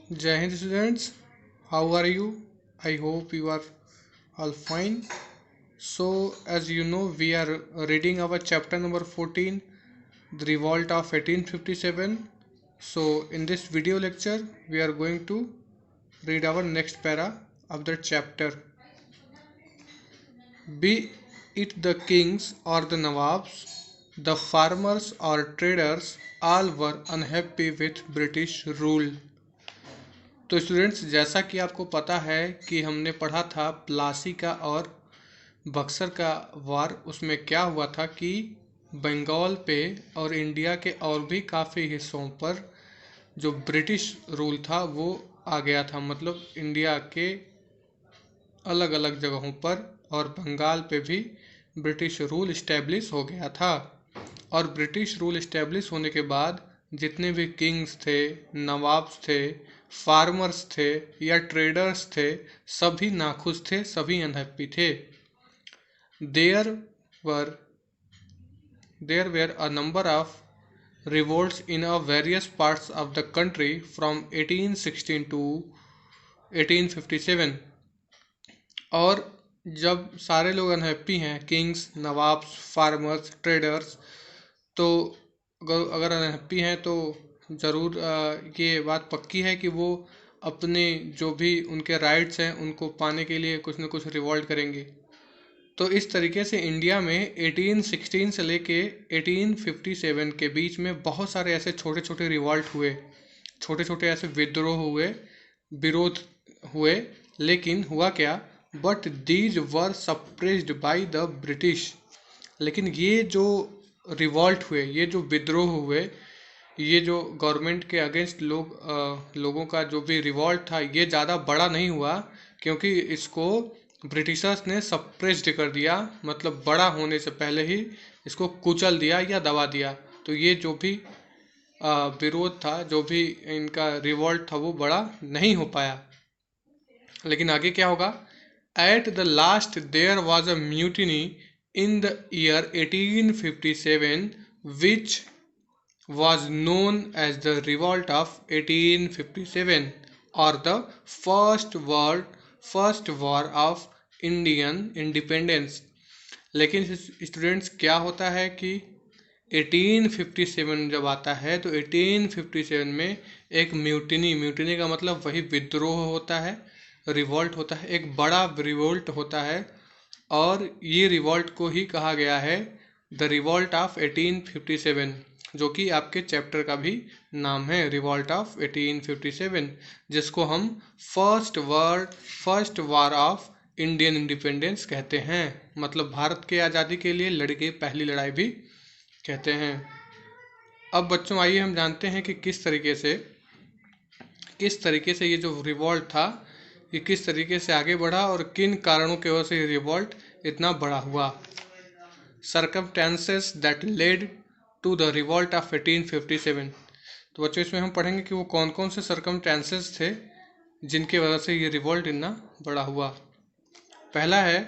Jai Hind students, how are you? I hope you are all fine. So, as you know, we are reading our chapter number 14, The Revolt of 1857. So, in this video lecture, we are going to read our next para of the chapter. Be it the kings or the nawabs, the farmers or traders, all were unhappy with British rule. तो students, जैसा कि आपको पता है कि हमने पढ़ा था प्लासी का और बक्सर का वार, उसमें क्या हुआ था कि बंगाल पे और इंडिया के और भी काफ़ी हिस्सों पर जो ब्रिटिश रूल था वो आ गया था। मतलब इंडिया के अलग अलग जगहों पर और बंगाल पे भी ब्रिटिश रूल इस्टेब्लिश हो गया था। और ब्रिटिश रूल इस्टेब्लिश होने के बाद जितने भी किंग्स थे, नवाब्स थे, फार्मर्स थे या ट्रेडर्स थे, सभी नाखुश थे, सभी अनहैप्पी थे। There were there were a number of revolts in various parts of the country from 1816 to 1857। और जब सारे लोग अनहैप्पी हैं, किंग्स, नवाब्स, फार्मर्स, ट्रेडर्स, तो अगर अनहैप्पी हैं तो ज़रूर ये बात पक्की है कि वो अपने जो भी उनके राइट्स हैं उनको पाने के लिए कुछ न कुछ रिवॉल्ट करेंगे। तो इस तरीके से इंडिया में 1816 से लेके 1857 के बीच में बहुत सारे ऐसे छोटे छोटे रिवॉल्ट हुए, छोटे छोटे ऐसे विद्रोह हुए, विरोध हुए। लेकिन हुआ क्या, but these were suppressed by the British. लेकिन ये जो रिवॉल्ट हुए, ये जो विद्रोह हुए, ये जो गवर्नमेंट के अगेंस्ट लोगों का जो भी रिवॉल्ट था, ये ज़्यादा बड़ा नहीं हुआ क्योंकि इसको ब्रिटिशर्स ने सप्रेस्ड कर दिया। मतलब बड़ा होने से पहले ही इसको कुचल दिया या दबा दिया। तो ये जो भी विरोध था, जो भी इनका रिवॉल्ट था, वो बड़ा नहीं हो पाया। लेकिन आगे क्या होगा, at the last there was a mutiny in the year 1857 which was known as the revolt of 1857 or the first war of Indian independence। लेकिन स्टूडेंट्स, क्या होता है कि 1857 जब आता है तो 1857 में एक म्यूटिनी का मतलब वही विद्रोह होता है, रिवॉल्ट होता है, एक बड़ा रिवॉल्ट होता है। और ये रिवॉल्ट को ही कहा गया है द रिवॉल्ट ऑफ 1857, जो कि आपके चैप्टर का भी नाम है, रिवॉल्ट ऑफ 1857, जिसको हम first war of Indian independence कहते हैं। मतलब भारत के आज़ादी के लिए लड़ी गई पहली लड़ाई भी कहते हैं। अब बच्चों, आइए हम जानते हैं कि किस तरीके से ये जो रिवॉल्ट था ये किस तरीके से आगे बढ़ा और किन कारणों की वजह से ये रिवॉल्ट इतना बड़ा हुआ। Circumstances that led to the revolt of 1857। तो बच्चों, इसमें हम पढ़ेंगे कि वो कौन कौन से सर्कमस्टेंसेस थे जिनकी वजह से ये रिवॉल्ट इतना बड़ा हुआ। पहला है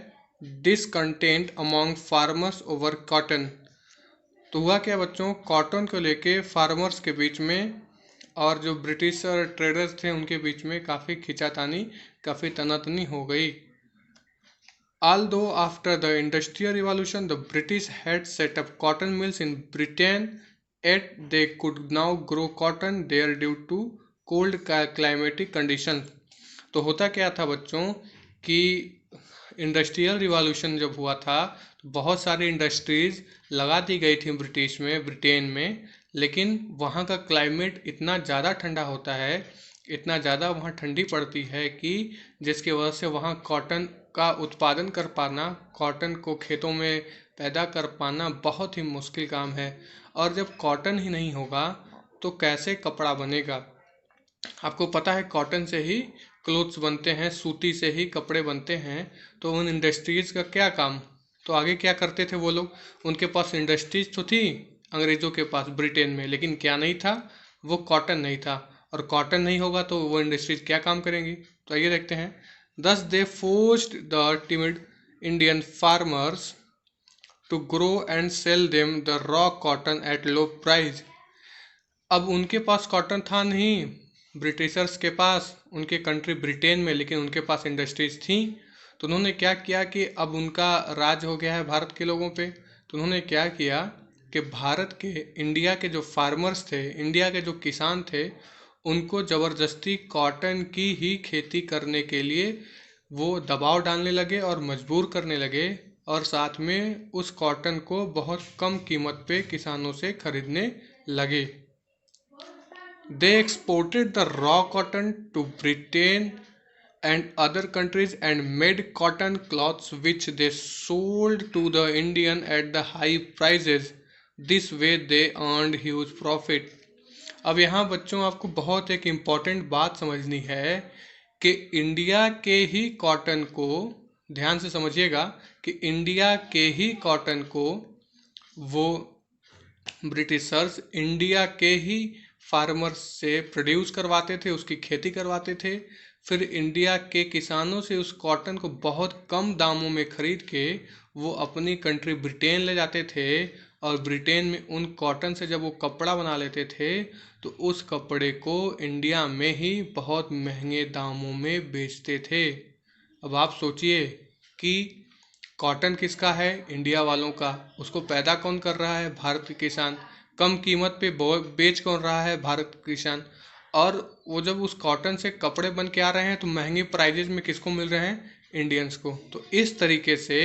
discontent among farmers over cotton. तो हुआ क्या बच्चों, कॉटन को लेके फार्मर्स के बीच में और जो ब्रिटिश और ट्रेडर्स थे उनके बीच में काफ़ी खींचातानी, काफ़ी तनातनी हो गई। Although after the Industrial Revolution the British had set up cotton mills in Britain, yet they could now grow cotton there due to cold climatic conditions। तो होता क्या था बच्चों कि इंडस्ट्रियल रिवॉल्यूशन जब हुआ था तो बहुत सारी इंडस्ट्रीज लगा दी गई थी ब्रिटेन में। लेकिन वहाँ का क्लाइमेट इतना ज़्यादा ठंडा होता है, इतना ज़्यादा वहाँ ठंडी पड़ती है कि जिसकी वजह से वहाँ कॉटन का उत्पादन कर पाना, कॉटन को खेतों में पैदा कर पाना बहुत ही मुश्किल काम है। और जब कॉटन ही नहीं होगा तो कैसे कपड़ा बनेगा। आपको पता है कॉटन से ही क्लोथ्स बनते हैं, सूती से ही कपड़े बनते हैं। तो उन इंडस्ट्रीज़ का क्या काम। तो आगे क्या करते थे वो लोग, उनके पास इंडस्ट्रीज तो थी अंग्रेज़ों के पास ब्रिटेन में, लेकिन क्या नहीं था, वो कॉटन नहीं था। और कॉटन नहीं होगा तो वो इंडस्ट्रीज क्या काम करेंगी। तो आइए देखते हैं। Thus they forced the timid Indian farmers to grow and sell them the raw cotton at low price. अब उनके पास कॉटन था नहीं, ब्रिटिशर्स के पास, उनके कंट्री ब्रिटेन में, लेकिन उनके पास इंडस्ट्रीज थी। तो उन्होंने क्या किया कि अब उनका राज हो गया है भारत के लोगों पे, तो उन्होंने क्या किया कि भारत के, इंडिया के जो फार्मर्स थे, इंडिया के जो किसान थे, उनको ज़बरदस्ती कॉटन की ही खेती करने के लिए वो दबाव डालने लगे और मजबूर करने लगे, और साथ में उस कॉटन को बहुत कम कीमत पे किसानों से खरीदने लगे। They exported the raw cotton to Britain and other countries and made cotton cloths which they sold to the Indian at the high prices. This way they earned huge profit. अब यहाँ बच्चों आपको बहुत एक इम्पॉर्टेंट बात समझनी है कि इंडिया के ही कॉटन को, ध्यान से समझिएगा, कि इंडिया के ही कॉटन को वो ब्रिटिशर्स इंडिया के ही फार्मर्स से प्रोड्यूस करवाते थे, उसकी खेती करवाते थे। फिर इंडिया के किसानों से उस कॉटन को बहुत कम दामों में खरीद के वो अपनी कंट्री ब्रिटेन ले जाते थे, और ब्रिटेन में उन कॉटन से जब वो कपड़ा बना लेते थे तो उस कपड़े को इंडिया में ही बहुत महंगे दामों में बेचते थे। अब आप सोचिए कि कॉटन किसका है? इंडिया वालों का। उसको पैदा कौन कर रहा है? भारत के किसान। कम कीमत पे बेच कौन रहा है? भारत के किसान। और वो जब उस कॉटन से कपड़े बन के आ रहे हैं तो महंगे प्राइजेज में किसको मिल रहे हैं? इंडियंस को। तो इस तरीके से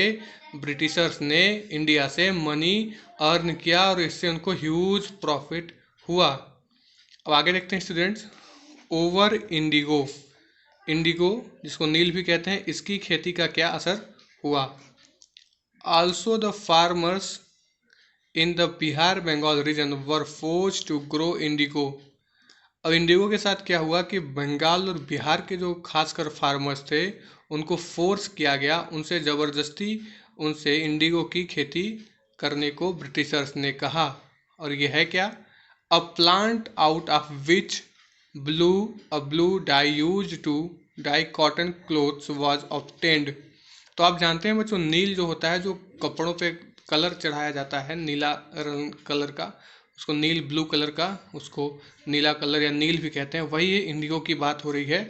ब्रिटिशर्स ने इंडिया से मनी अर्न किया और इससे उनको ह्यूज प्रॉफिट हुआ। अब आगे देखते हैं स्टूडेंट्स, ओवर इंडिगो। इंडिगो जिसको नील भी कहते हैं, इसकी खेती का क्या असर हुआ? Also the farmers in the Bihar Bengal region were forced to grow indigo. अब इंडिगो के साथ क्या हुआ कि बंगाल और बिहार के जो खासकर फार्मर्स थे उनको फोर्स किया गया, उनसे ज़बरदस्ती उनसे इंडिगो की खेती करने को ब्रिटिशर्स ने कहा। और यह है क्या? A plant out of which blue dye used to dye cotton clothes was obtained. तो आप जानते हैं बच्चों, नील जो होता है, जो कपड़ों पे कलर चढ़ाया जाता है नीला रंग कलर का, उसको नील, ब्लू कलर का, उसको नीला कलर या नील भी कहते हैं, वही इंडिगो की बात हो रही है।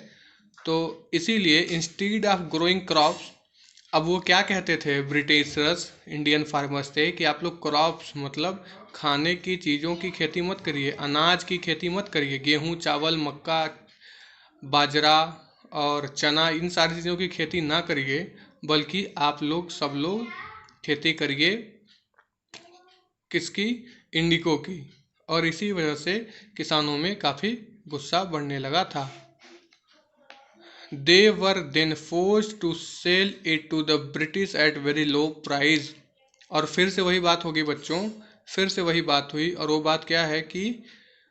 तो इसीलिए इंस्टीड ऑफ ग्रोइंग क्रॉप्स, अब वो क्या कहते थे ब्रिटिशर्स इंडियन फार्मर्स थे कि आप लोग क्रॉप्स मतलब खाने की चीज़ों की खेती मत करिए, अनाज की खेती मत करिए, गेहूँ, चावल, मक्का, बाजरा और चना, इन सारी चीज़ों की खेती ना करिए, बल्कि आप लोग सब लोग खेती करिए किसकी? इंडिगो की। और इसी वजह से किसानों में काफ़ी गुस्सा बढ़ने लगा था। They were then forced to sell it to the British at very low price। और फिर से वही बात होगी बच्चों, फिर से वही बात हुई, और वो बात क्या है कि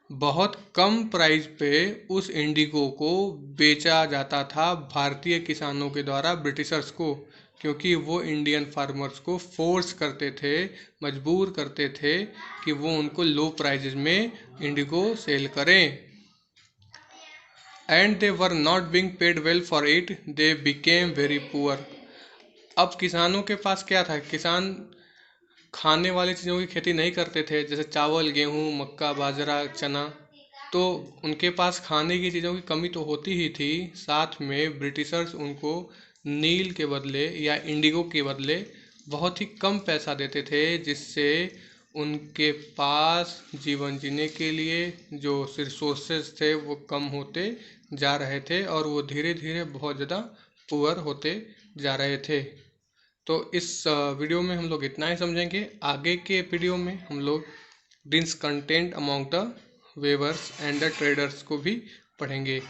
बहुत कम प्राइस पे उस इंडिगो को बेचा जाता था भारतीय किसानों के द्वारा ब्रिटिशर्स को, क्योंकि वो इंडियन फार्मर्स को फोर्स करते थे, मजबूर करते थे कि वो उनको लो प्राइजेज में इंडिगो सेल करें। And they were not being paid well for it, they became very poor. अब किसानों के पास क्या था? किसान खाने वाली चीज़ों की खेती नहीं करते थे, जैसे चावल, गेहूँ, मक्का, बाजरा, चना, तो उनके पास खाने की चीज़ों की कमी तो होती ही थी, साथ में ब्रिटिशर्स उनको नील के बदले या इंडिगो के बदले बहुत ही कम पैसा देते थे, जिससे उनके पास जीवन जीने के लिए जो रिसोर्सेज थे वो कम होते जा रहे थे और वो धीरे धीरे बहुत ज़्यादा पुअर होते जा रहे थे। तो इस वीडियो में हम लोग इतना ही समझेंगे। आगे के वीडियो में हम लोग discontent among the weavers and the traders को भी पढ़ेंगे।